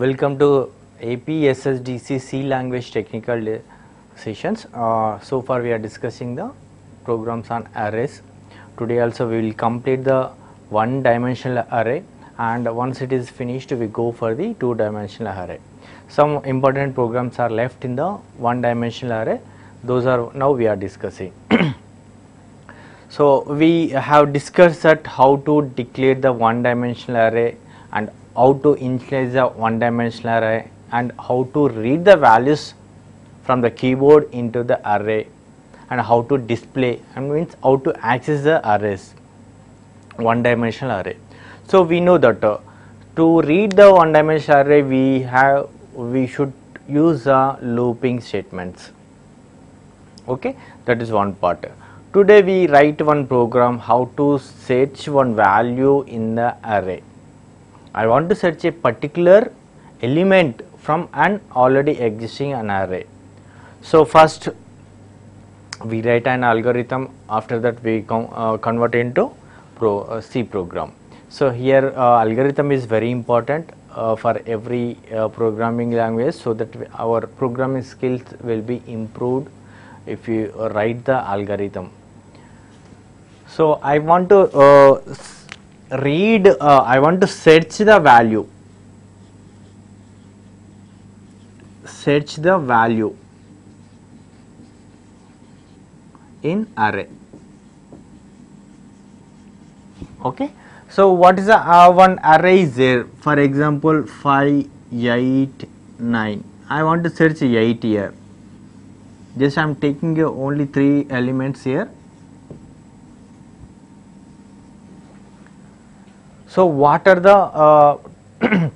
Welcome to APSSDC C language technical sessions. So far we are discussing the programs on arrays. Today also we will complete the one dimensional array, and once it is finished we go for the two dimensional array. Some important programs are left in the one dimensional array. Those are now we are discussing. So we have discussed that how to declare the one dimensional array and how to initialize the one dimensional array and how to read the values from the keyboard into the array and how to display and means how to access the arrays one dimensional array. So we know that to read the one dimensional array we should use looping statements. Okay, that is one part. Today we write one program how to search one value in the array. I want to search a particular element from an already existing an array. So first we write an algorithm, after that we convert into C program. So here algorithm is very important for every programming language, so that our programming skills will be improved if you write the algorithm. So I want to I want to search the value. Search the value in array. Okay. So what is the one array is there? For example, 5, 8, 9. I want to search 8 here. Just I am taking only 3 elements here. So what are the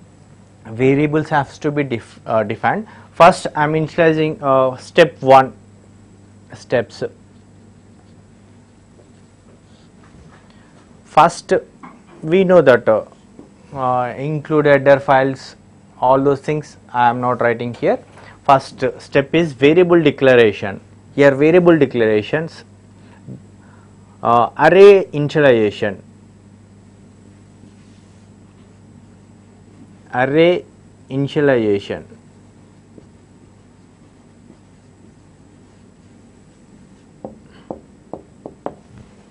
variables has to be defined? First I am initializing step 1 steps. First we know that include header files, all those things I am not writing here. First step is variable declaration. Here variable declarations, array initialization. Array initialization.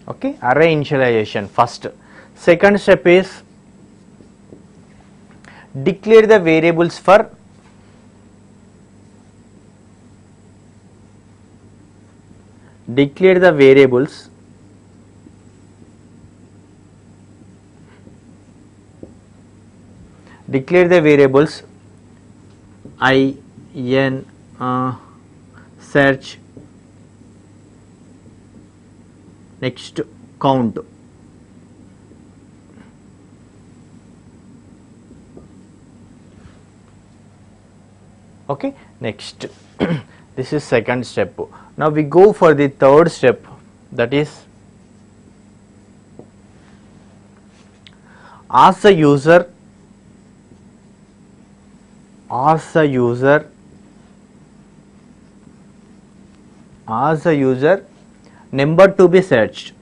Okay, array initialization first. Second step is declare the variables for declare the variables I, n, search, next count. Okay, next this is second step. Now we go for the third step, that is ask the user number to be searched,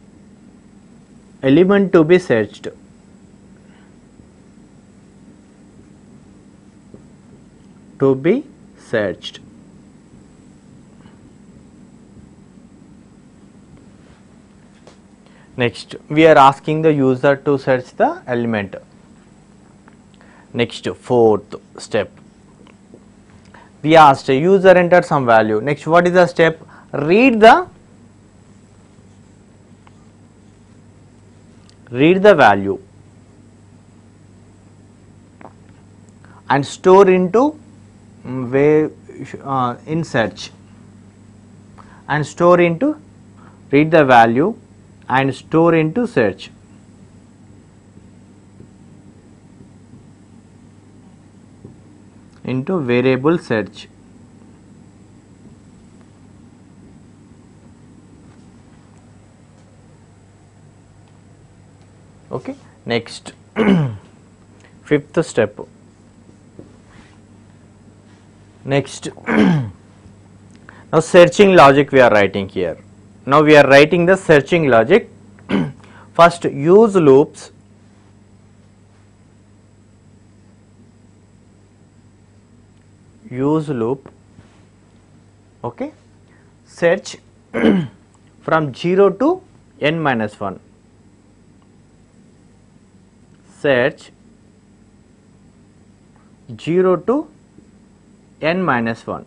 element to be searched. Next we are asking the user to search the element. Next fourth step, we asked a user enter some value. Next what is the step? Read the value and store into in search, and store into read the value and store into search. Into variable search. Okay, next fifth step. Next now searching logic we are writing here. Now we are writing the searching logic. First use loops use loop, okay, search from 0 to n minus 1, search 0 to n minus 1,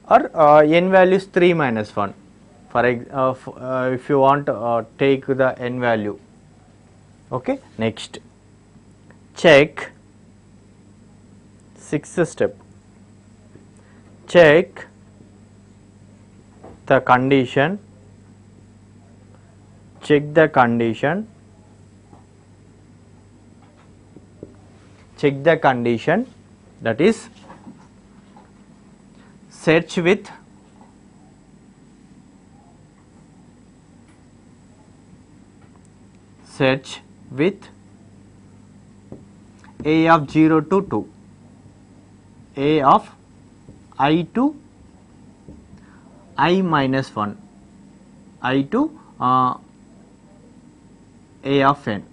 or n value is 3 minus 1. For if you want take the n value, okay. Next, check, sixth step, check the condition, check the condition, check the condition, that is search with a of 0 to 2, a of I to I minus 1, I to a of n.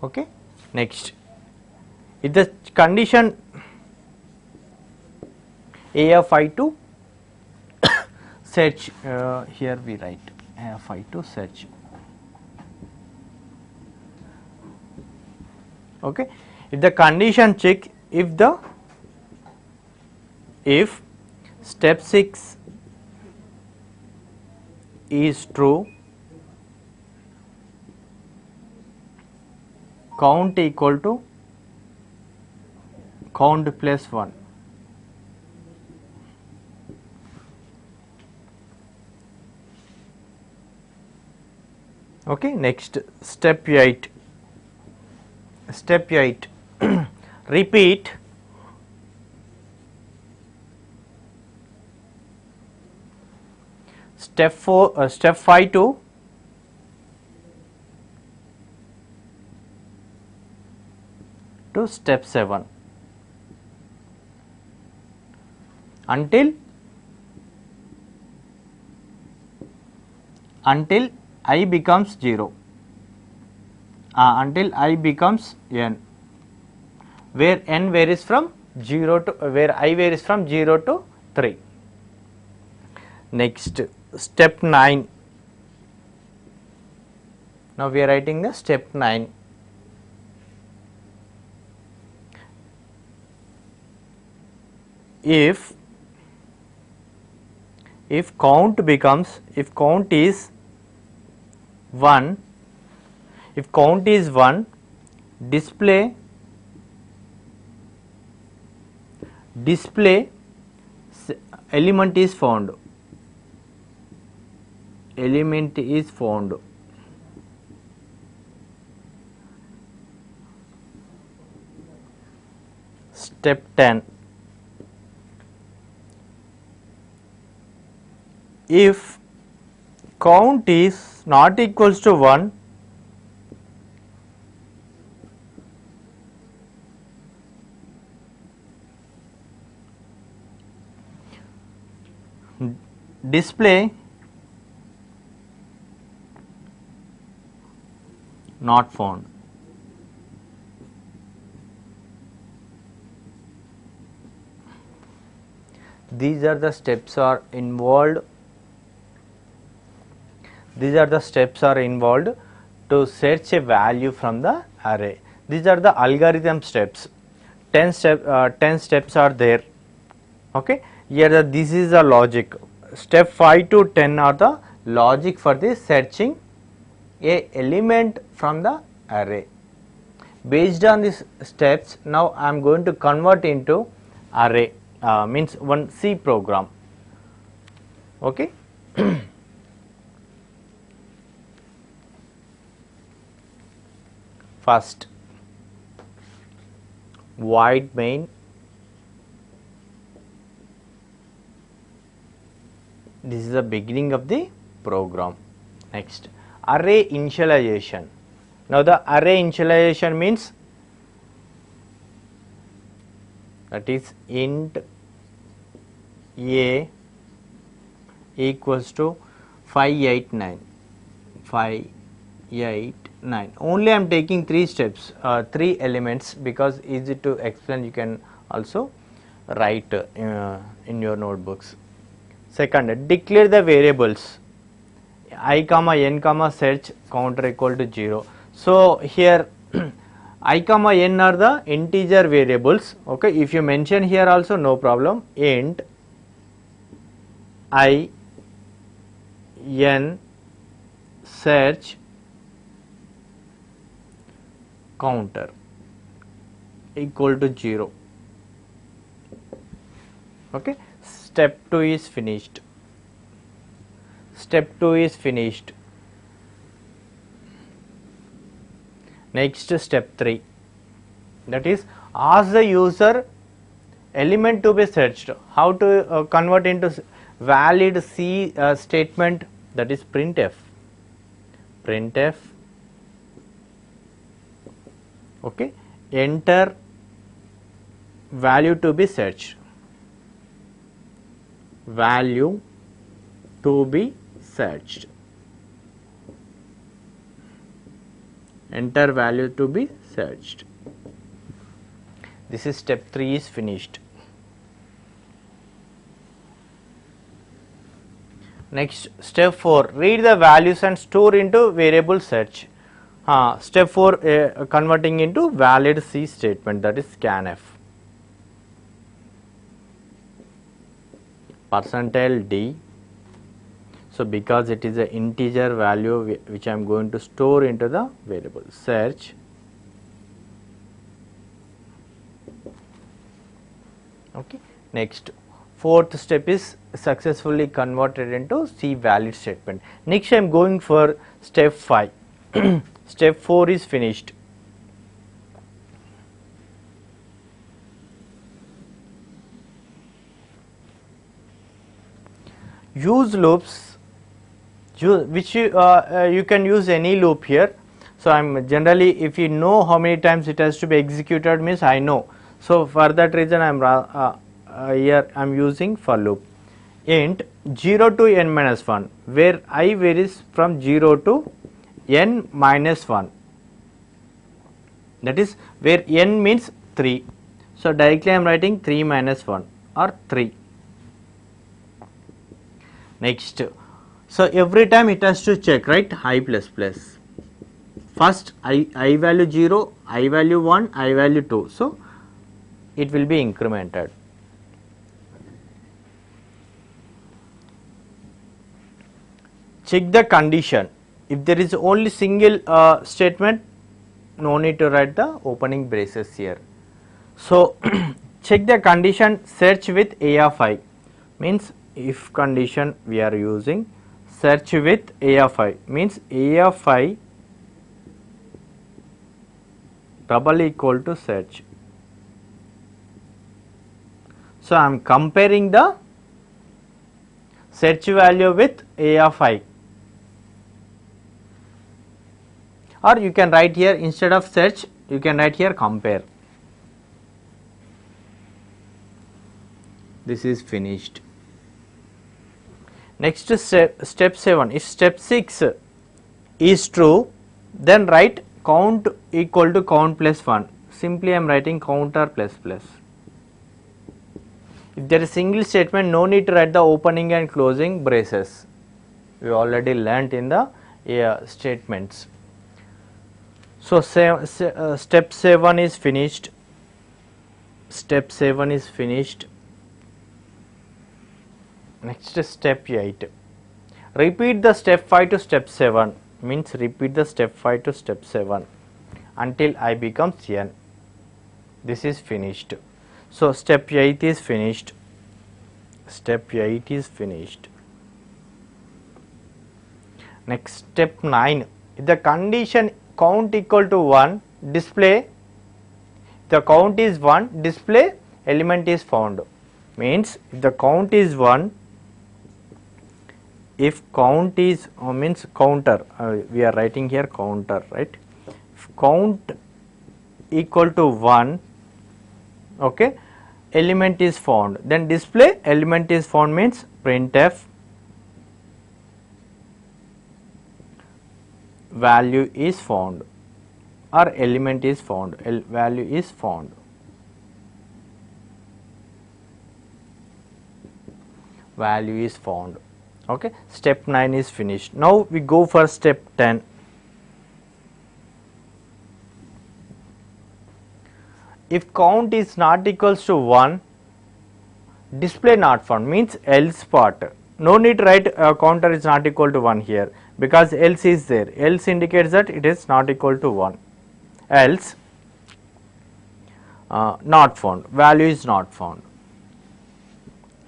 Okay. Next, if the condition a of I to search, here we write a of I to search, okay. If the condition check, if step 6 is true, count equal to count plus 1. Okay. Next, step 8. Step 8 repeat step 5 to step 7 until I becomes 0, until I becomes n, where n varies from 0 to where I varies from 0 to 3. Next, step 9. Now we are writing the step 9. If count is 1, if count is 1, display element is found, element is found. Step 10. If count is not equals to 1, display not found. These are the steps are involved. These are the steps are involved to search a value from the array. These are the algorithm steps. 10 steps are there. Okay. Here this is the logic. Step 5 to 10 are the logic for the searching a element from the array. Based on these steps, now I am going to convert into array, means one C program. Okay. First, void main, this is the beginning of the program. Next, array initialization. Now the array initialization means, that is int a equals to 589. 5, 8, 9. Only I am taking 3 steps, 3 elements, because easy to explain. You can also write in your notebooks. Second, declare the variables I comma n comma search counter equal to 0. So here I comma n are the integer variables. Okay, if you mention here also no problem. Int I n search counter equal to 0. Okay, step 2 is finished. Step 2 is finished. Next, step 3, that is ask the user element to be searched. How to convert into valid C statement, that is printf. Printf, okay, enter value to be searched. Value to be searched. Enter value to be searched. This is step 3 is finished. Next, step 4, read the values and store into variable search. Step 4, converting into valid C statement, that is scanf. %d. So because it is an integer value which I am going to store into the variable search. Okay. Next, fourth step is successfully converted into C valid statement. Next I am going for step 5. Step 4 is finished. Use loops, which you can use any loop here. So I am generally, if you know how many times it has to be executed, means I know. So for that reason I am here I am using for loop. Int 0 to n minus 1, where I varies from 0 to n minus 1. That is where n means 3. So directly I am writing 3 minus 1 or 3. Next, so every time it has to check, right, I plus plus. First I value 0, I value 1, I value 2. So it will be incremented. Check the condition. If there is only single statement, no need to write the opening braces here. So check the condition, search with A of I, means if condition we are using search with A of I, means A of I double equal to search. So I am comparing the search value with A of I, or you can write here instead of search you can write here compare. This is finished. Next step 7, if step 6 is true, then write count equal to count plus 1. Simply I am writing counter plus plus. If there is single statement, no need to write the opening and closing braces. We already learnt in the statements. So step 7 is finished. Step 7 is finished. Next step 8. Repeat the step 5 to step 7, means repeat the step 5 to step 7 until I becomes n. This is finished. So step 8 is finished. Step 8 is finished. Next step 9. If the condition count equal to 1, display, the count is 1, display element is found. Means if the count is 1, if count is means counter, we are writing here counter, right? If count equal to 1, okay, element is found, then display element is found, means printf value is found or element is found, value is found. Value is found. Okay, step 9 is finished. Now we go for step 10. If count is not equals to 1, display not found, means else part. No need to write counter is not equal to 1 here, because else is there. Else indicates that it is not equal to 1. Else not found, value is not found.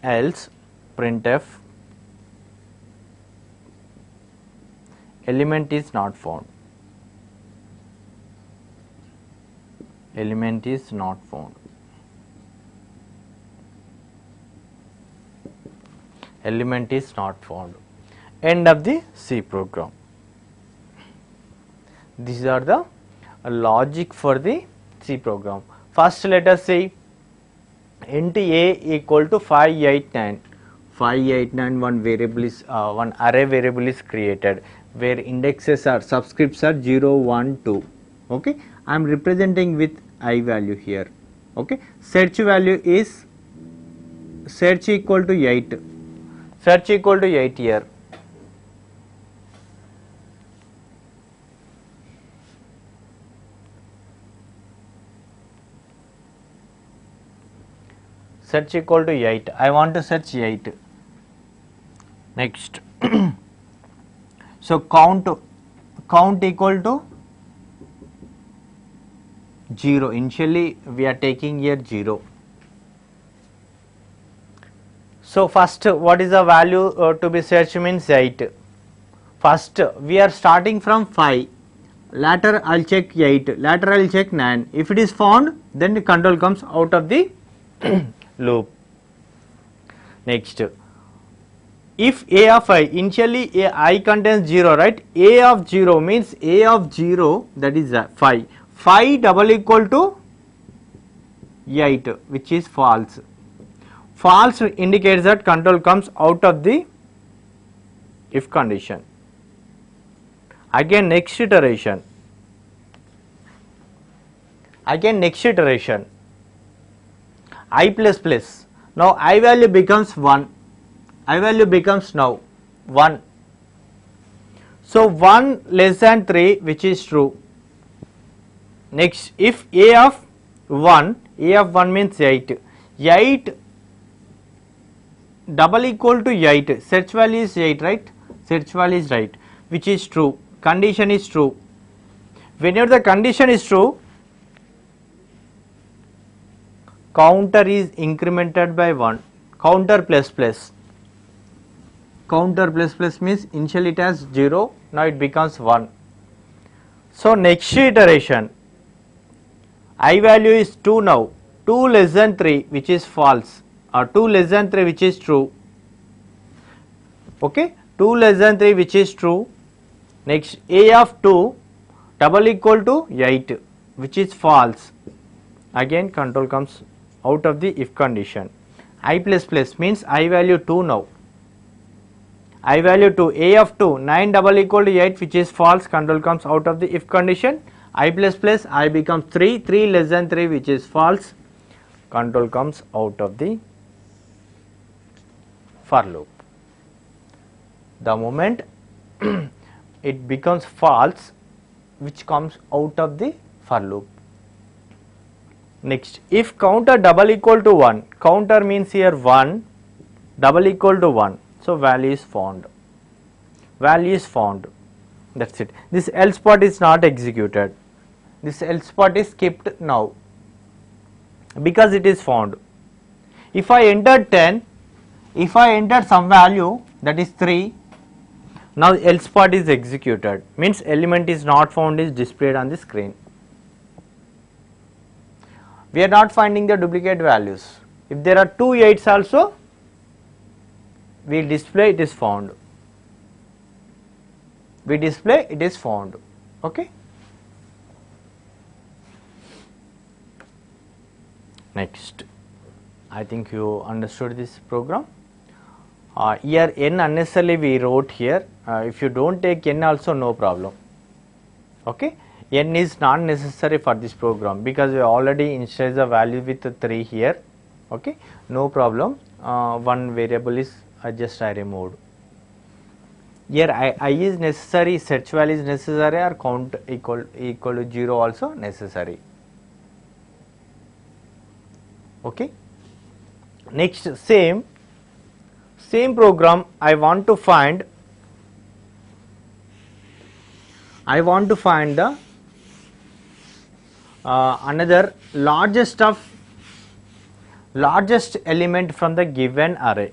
Else printf element is not found. Element is not found. Element is not found. End of the C program. These are the logic for the C program. First let us see int a equal to 589. 589, one variable is one array variable is created where indexes are subscripts are 0, 1, 2. Okay, I am representing with I value here. Okay, search value is search equal to 8. Search equal to 8 here. Search equal to 8. I want to search 8. Next. So count equal to 0. Initially we are taking here 0. So first what is the value to be searched means 8. First we are starting from 5. Later I will check 8. Later I will check 9. If it is found, then the control comes out of the loop. Next, if a of I, initially I contains 0, right? A of 0 means a of 0, that is 5. 5 double equal to 8, which is false. False indicates that control comes out of the if condition. Again next iteration. I plus plus. Now I value becomes 1. I value becomes now 1. So 1 less than 3, which is true. Next, if a of 1 means 8. 8 double equal to 8. Search value is 8, right? Search value is right, which is true. Condition is true. Whenever the condition is true, counter is incremented by 1. Counter plus plus. Counter plus plus means initially it has 0, now it becomes 1. So next iteration, I value is 2 now. 2 less than 3, which is false, or 2 less than 3, which is true. Okay, 2 less than 3, which is true. Next, a of 2 double equal to 8, which is false. Again control comes out of the if condition. I plus plus means I value 2 now. I value 2, a of 2, 9 double equal to 8, which is false, control comes out of the if condition. I plus plus, I becomes 3, 3 less than 3, which is false, control comes out of the for loop. The moment it becomes false, which comes out of the for loop. Next, if counter double equal to 1, counter means here 1 double equal to 1, so value is found. Value is found. That's it. This else part is not executed. This else part is skipped now because it is found. If I enter 10, if I enter some value that is 3, now else part is executed, means element is not found is displayed on the screen. We are not finding the duplicate values. If there are 2 8s also, we display it is found. We display it is found. Okay. Next, I think you understood this program. Here n unnecessarily we wrote here. If you don't take n also, no problem. Okay, n is not necessary for this program because we already initialize the value with 3 here. Okay, no problem. One variable is just I removed. Here I is necessary, search value is necessary, or count equal to 0 also necessary. Okay. Next, same program I want to find the another largest element from the given array.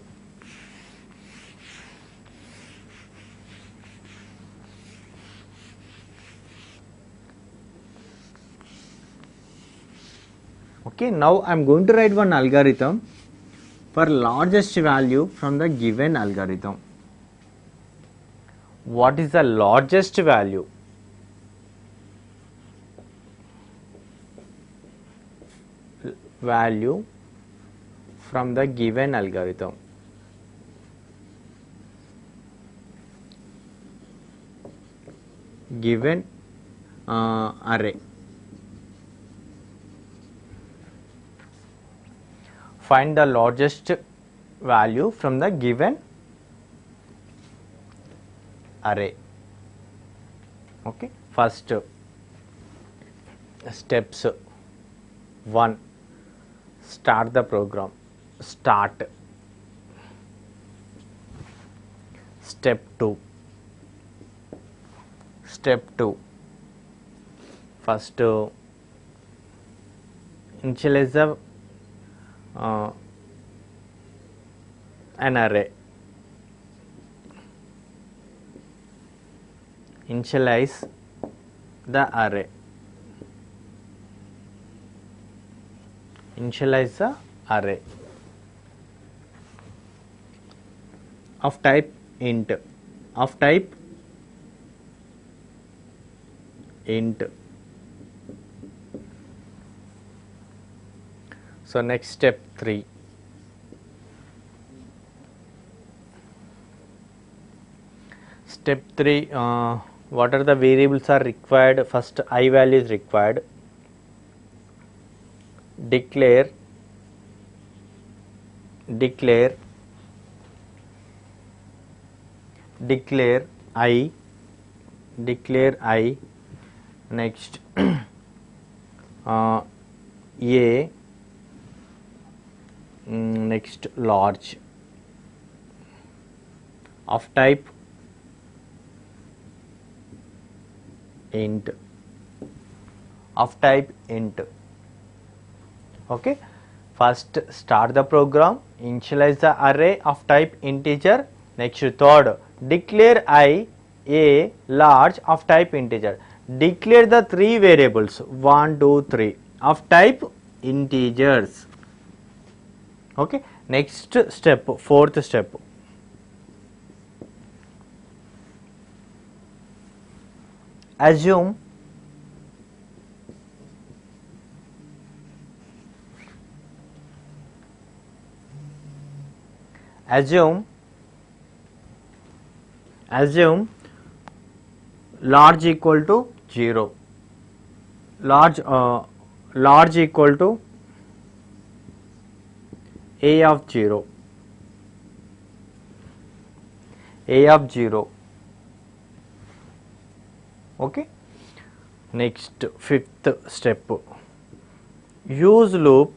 Okay, now I am going to write one algorithm for largest value from the given algorithm. What is the largest value? Value from the given algorithm. Given array. Find the largest value from the given array. Okay, first steps 1, start the program. Start. Step 2. First initialize the an array. Initialize the array. Initialize the array of type int. So next step 3. Step 3, what are the variables are required? First I value is required. Declare I. Next a, next large, of type int. Okay, first start the program, initialize the array of type integer. Next third, declare I a large of type integer. Declare the 3 variables 1, 2, 3 of type integers. Okay, next step, 4th step. Assume large equal to 0. Large equal to a of 0. Okay. Next 5th step, use loop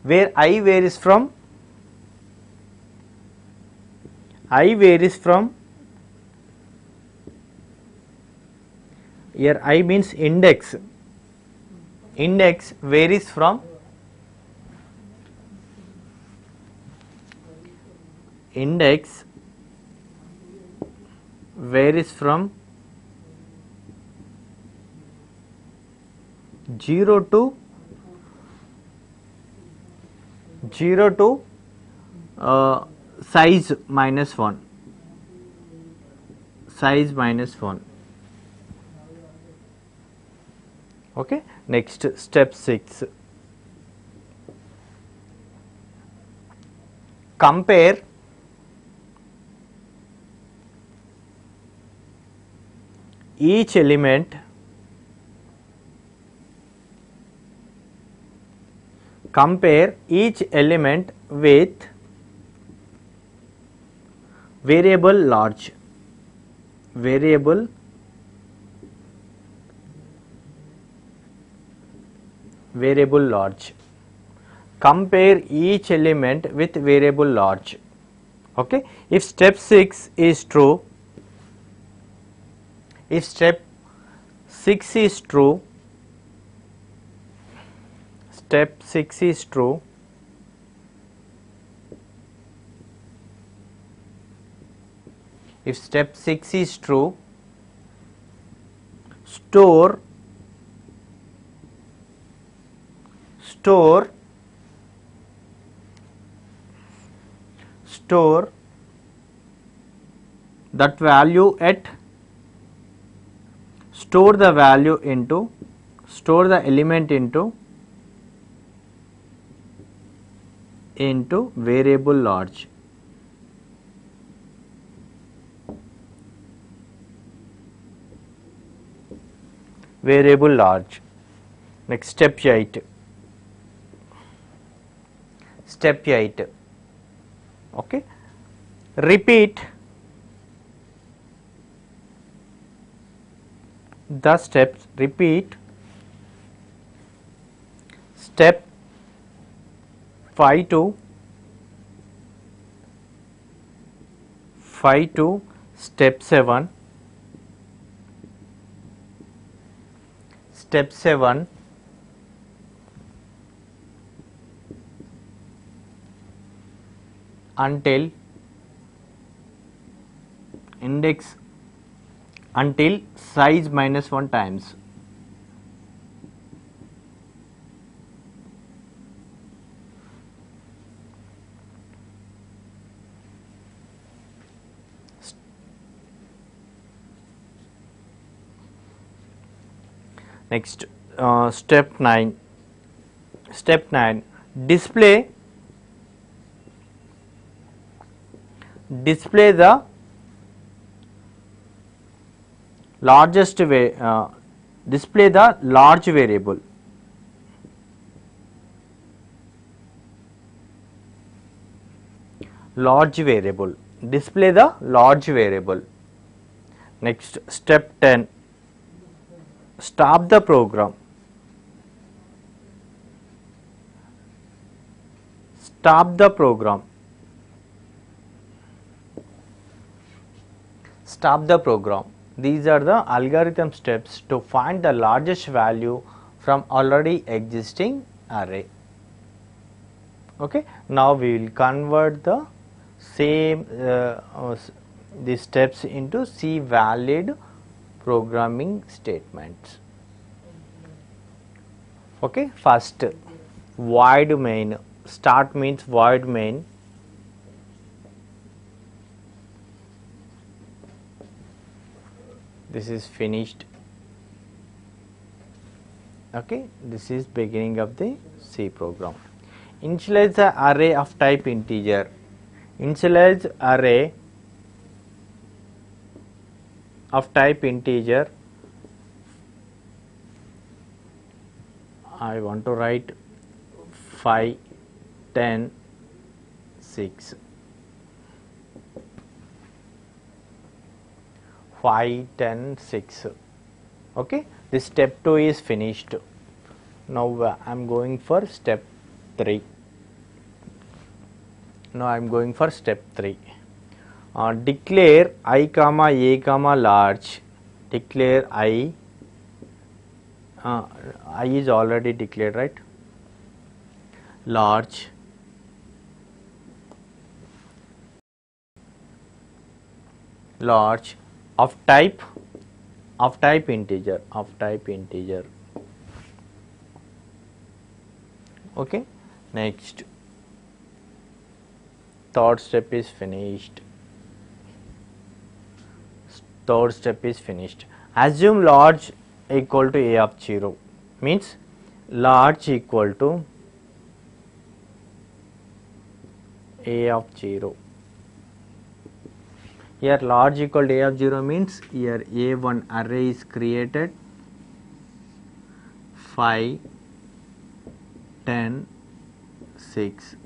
where I varies from here I means index varies from 0 to size minus 1. Okay. Next step 6, compare each element with variable large. Variable large. Compare each element with variable large. Okay. If step 6 is true, if step 6 is true, step 6 is true, if step 6 is true, store that value at store the element into variable large. Variable large. Next, step 8. Step 8. Okay. Repeat the steps. Repeat step 5 to step 7. Step 7 until size minus 1 times. Next, step 9. Step 9, display the largest display the large variable. Display the large variable. Next, step 10, stop the program. Stop the program. Stop the program. These are the algorithm steps to find the largest value from already existing array. Okay. Now we will convert the same these steps into C valid programming statements. Okay. First, void main. Start means void main. This is finished. Okay, this is beginning of the C program. Initialize the array of type integer. Initialize array of type integer. I want to write 5, 10, 6. 5, 10, 6. Okay, this step 2 is finished. Now I am going for step 3. Now I am going for step 3. Declare I comma a comma large. Declare I is already declared, right? Large of type integer. Okay. Next, third step is finished. Assume large equal to a of 0, means large equal to a of 0. Here large equal to A of 0 means here A1 array is created 5, 10, 6.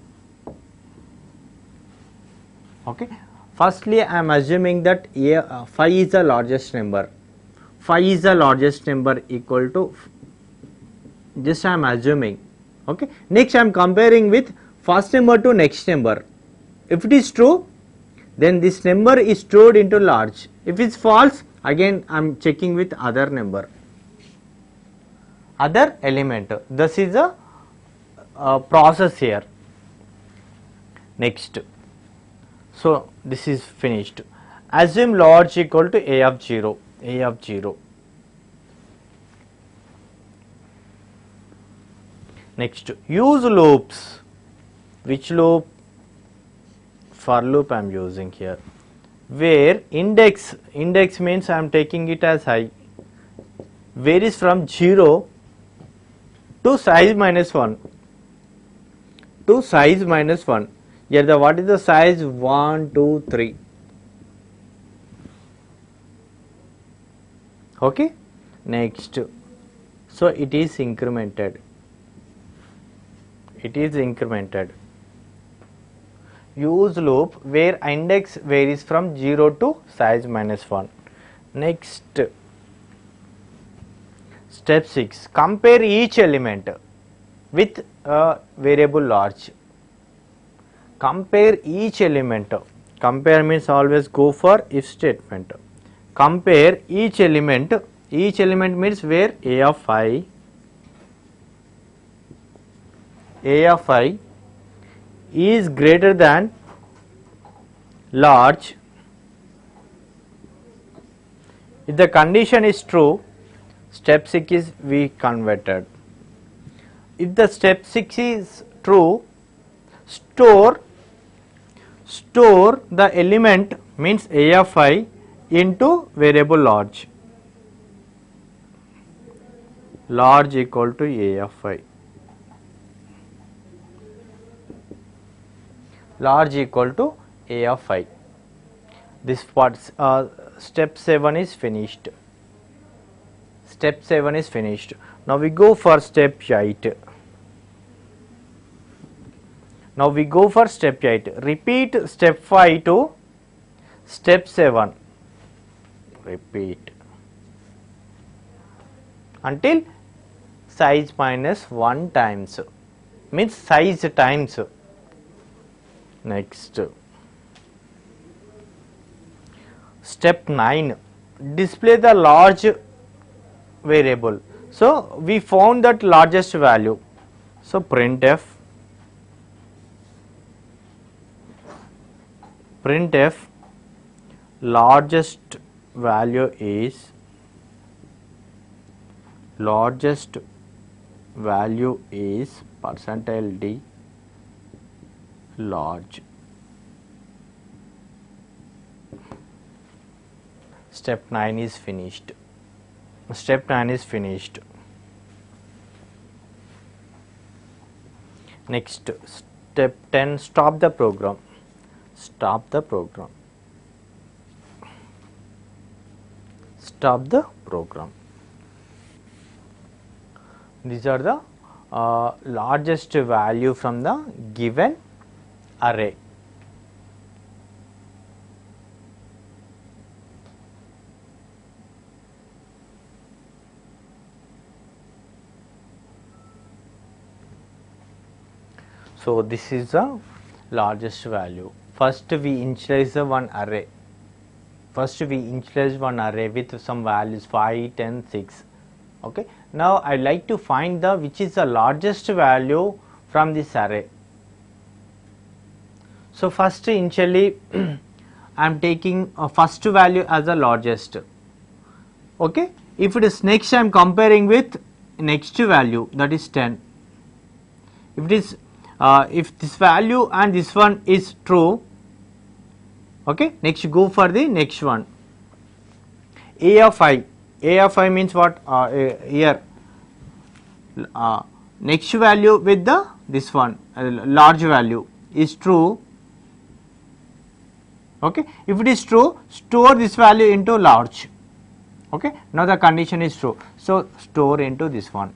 Okay. Firstly, I am assuming that 5 is the largest number. 5 is the largest number equal to, just I am assuming. Okay. Next, I am comparing with first number to next number. If it is true, then this number is stored into large. If it is false, again I am checking with other number, other element. This is a process here. Next. So, this is finished. Assume large equal to A of 0, A of 0. Next, use loops. Which loop? For loop I am using here, where index means I am taking it as high, varies from 0 to size minus 1, to size minus 1. Here the what is the size? 1, 2, 3. Okay. Next, so it is incremented. It is incremented. Use loop where index varies from 0 to size minus 1. Next, step 6, compare each element with a variable large. Compare each element. Compare means always go for if statement. Compare each element. Each element means where A of I is greater than large. If the condition is true, step 6 is we converted. If the step 6 is true, store the element means A of I into variable large. Large equal to A of I. Large equal to A of I. This part, step 7 is finished. Step 7 is finished. Now we go for step 8. Now we go for step 8. Repeat step 5 to step 7. Repeat until size minus 1 times, means size times. Next, step 9, display the large variable. So we found that largest value. So printf largest value is %d large. Step 9 is finished. Step 9 is finished. Next, step 10, stop the program. Stop the program. Stop the program. These are the largest value from the given array. So this is the largest value. First we initialize the one array. First we initialize one array with some values 5, 10, 6. Okay. Now I like to find the which is the largest value from this array. So first initially I am taking a first value as the largest. Okay. If it is next, I am comparing with next value, that is 10. If it is if this value and this one is true, okay, next go for the next one. A of I means what? Here next value with the this one large value is true. Okay, if it is true, store this value into large. Okay, now the condition is true, so store into this one.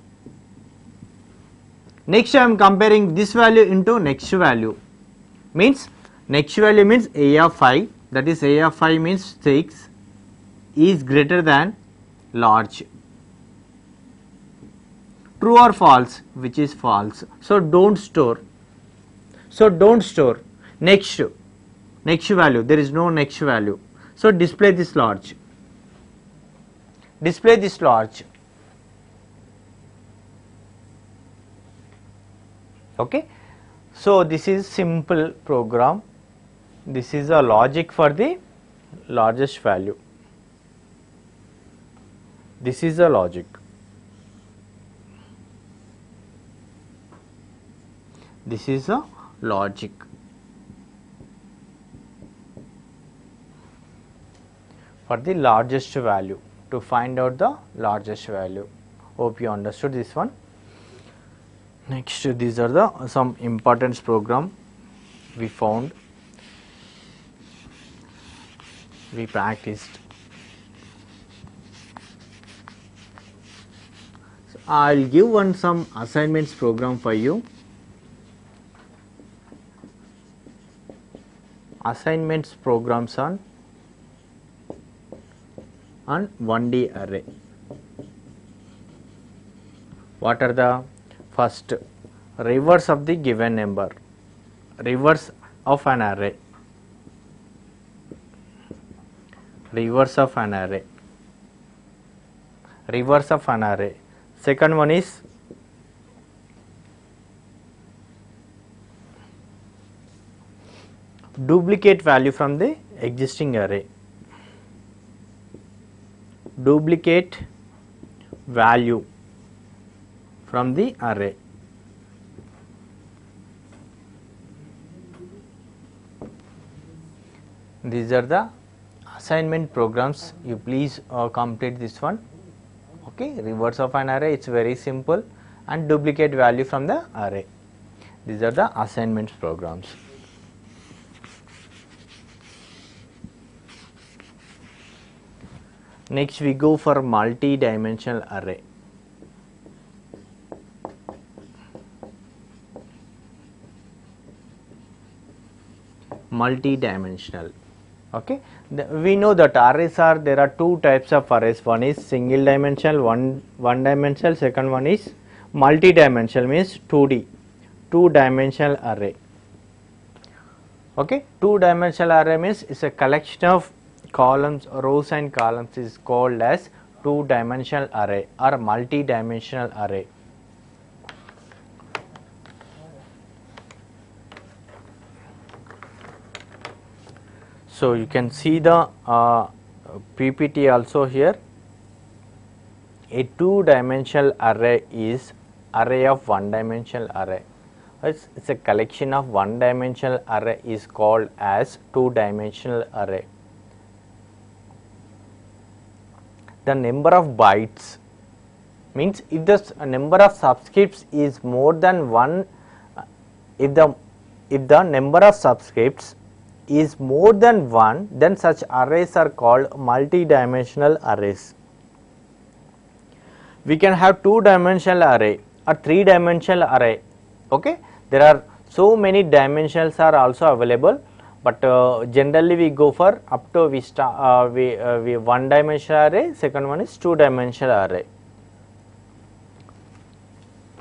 Next I am comparing this value into next value, means next value means a of 5, that is a of 5 means 6 is greater than large. True or false, which is false, so don't store. So don't store. Next value, there is no next value, so display this large. Display this large. Okay, so this is simple program. This is a logic for the largest value. This is a logic. This is a logic. For the largest value, to find out the largest value. Hope you understood this one. Next, these are the some importance program we found, we practiced. So I will give some assignments program for you. Assignments programs on 1D array. What are the first? Reverse of the given number, reverse of an array, reverse of an array, reverse of an array. Second one is duplicate value from the existing array. Duplicate value from the array. These are the assignment programs. You please complete this one. Okay, reverse of an array, it's very simple, and duplicate value from the array. These are the assignments programs. Next we go for multi-dimensional array. Multi-dimensional. Okay, we know that arrays are, there are two types of arrays. One is single dimensional, one dimensional. Second one is multi-dimensional, means 2D, two-dimensional array. Okay, two-dimensional array means it's a collection of columns, rows and columns is called as two-dimensional array or multi-dimensional array. So you can see the PPT also here. A two-dimensional array is array of one-dimensional array. It's a collection of one-dimensional array is called as two-dimensional array. The number of bytes means if the number of subscripts is more than one, if the number of subscripts is more than one, then such arrays are called multi-dimensional arrays. We can have two-dimensional array or three-dimensional array. Okay, there are so many dimensions are also available, but generally we go for up to we one-dimensional array. Second one is two-dimensional array.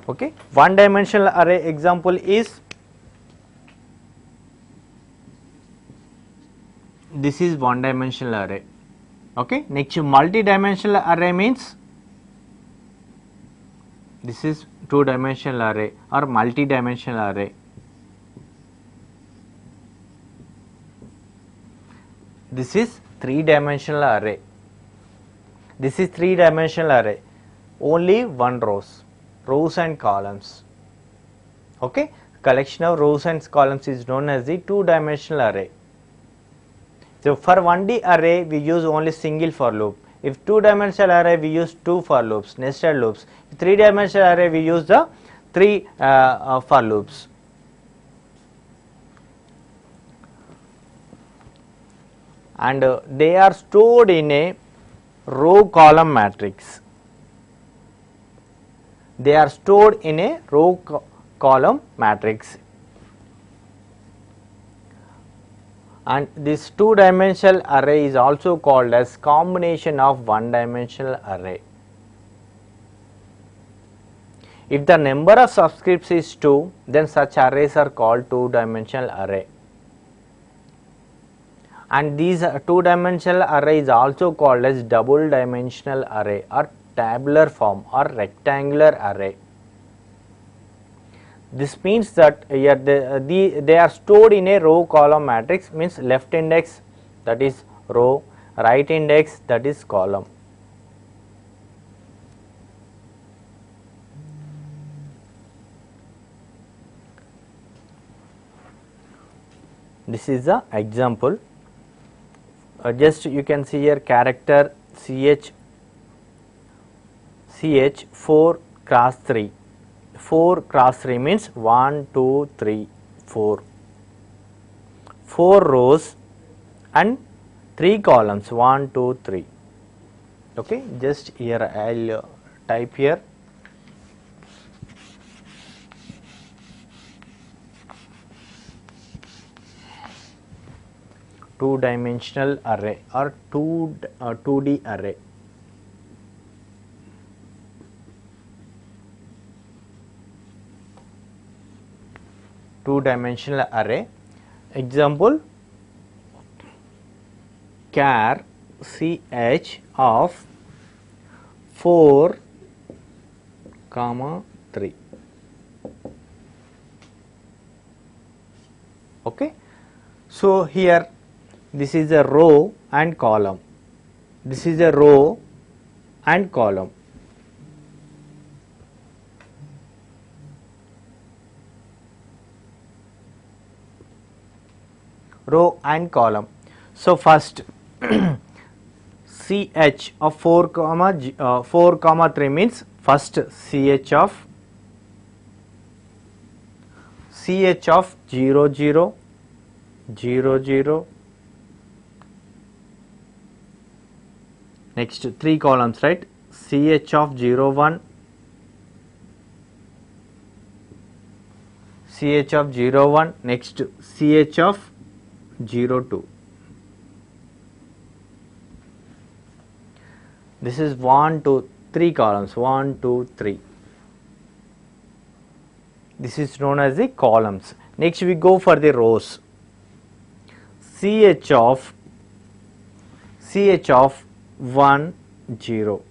Okay, one-dimensional array example is, this is one-dimensional array. Okay, next multi-dimensional array means this is two-dimensional array or multi-dimensional array. This is three-dimensional array. This is three-dimensional array, only one rows and columns. Okay, collection of rows and columns is known as the two-dimensional array. So for 1D array we use only single for loop. If two-dimensional array we use two for loops, nested loops. If three-dimensional array we use the three for loops. and they are stored in a row column matrix. They are stored in a row column matrix, and this two dimensional array is also called as combination of one dimensional array. If the number of subscripts is 2, then such arrays are called two dimensional array, and these two dimensional array is also called as double dimensional array or tabular form or rectangular array. This means that here they are stored in a row column matrix, means left index, that is row, right index, that is column. This is the example. Just you can see here character CH 4 cross 3. 4 cross 3 means 1, 2, 3, 4. 4 rows and 3 columns, 1, 2, 3. Okay, just here I will type here. Two dimensional array or 2D array. Two dimensional array. Example, char ch of 4, 3. Okay, so here this is a row and column. This is a row and column. Row and column. So first ch of 4 comma 3 means first ch of 0 0 0 0. Next 3 columns, right? ch of 0 1, ch of 0 1, next ch of 0 2. This is 1 2 3 columns, 1 2 3. This is known as the columns. Next we go for the rows. ch of 1 0.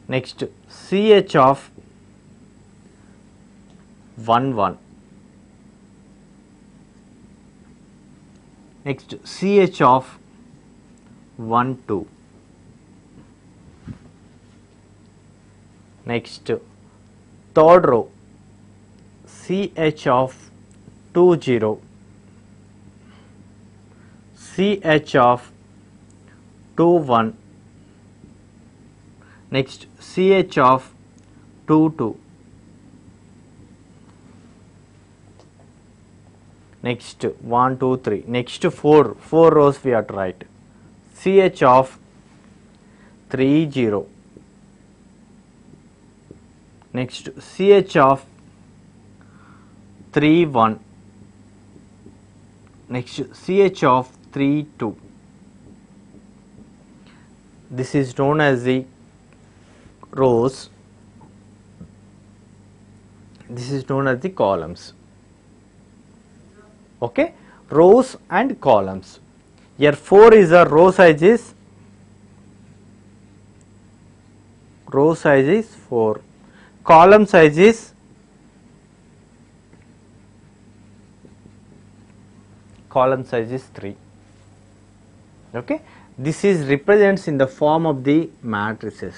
Next ch of 1 1. Next ch of 1 2. Next third row ch of 2 0, ch of 2 1, next ch of 2 2, next 1 2 3, next 4 rows we have to write ch of 3 0, next ch of 3 1, next ch of 3 2. This is known as the rows. This is known as the columns. Okay, rows and columns. Here 4 is a row size is 4, column size is 3. Okay, this is represents in the form of the matrices.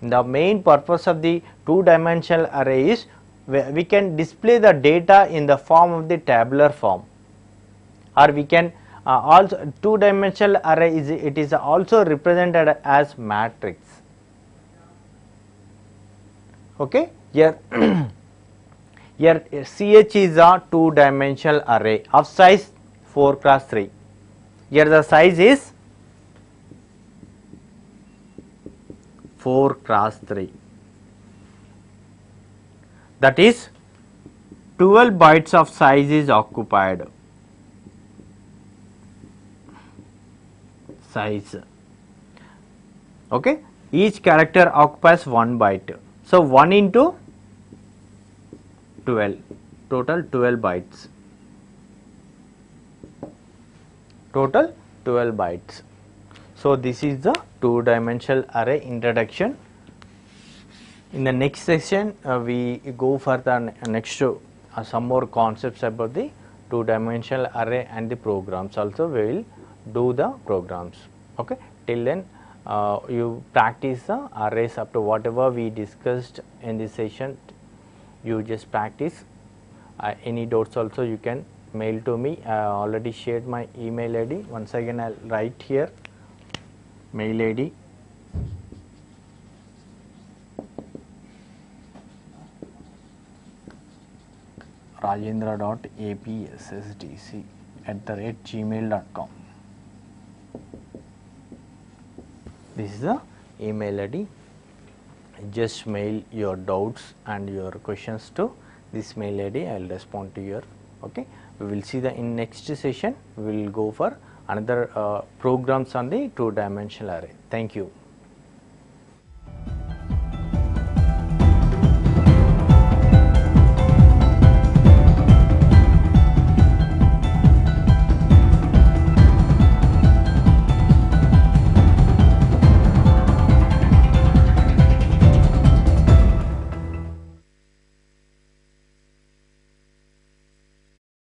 The main purpose of the two dimensional array is we can display the data in the form of the tabular form, or we can also two dimensional array is also represented as matrix. Okay, here Here CH is a two-dimensional array of size 4 cross 3. Here the size is 4 cross 3. That is 12 bytes of size is occupied. Size. Okay. Each character occupies 1 byte. So 1 into 12, total 12 bytes. Total 12 bytes. So this is the two-dimensional array introduction. In the next section, we go for the next some more concepts about the two-dimensional array and the programs. Also, we will do the programs. Okay. Till then, you practice the arrays up to whatever we discussed in this session. You just practice. Any doubts also you can mail to me. I already shared my email ID. Once again, I'll write here mail ID. rajendra.apssdc@gmail.com. This is the email ID. Just mail your doubts and your questions to this mail ID. I will respond to your. Okay. We will see the in next session. We will go for another programs on the two-dimensional array. Thank you.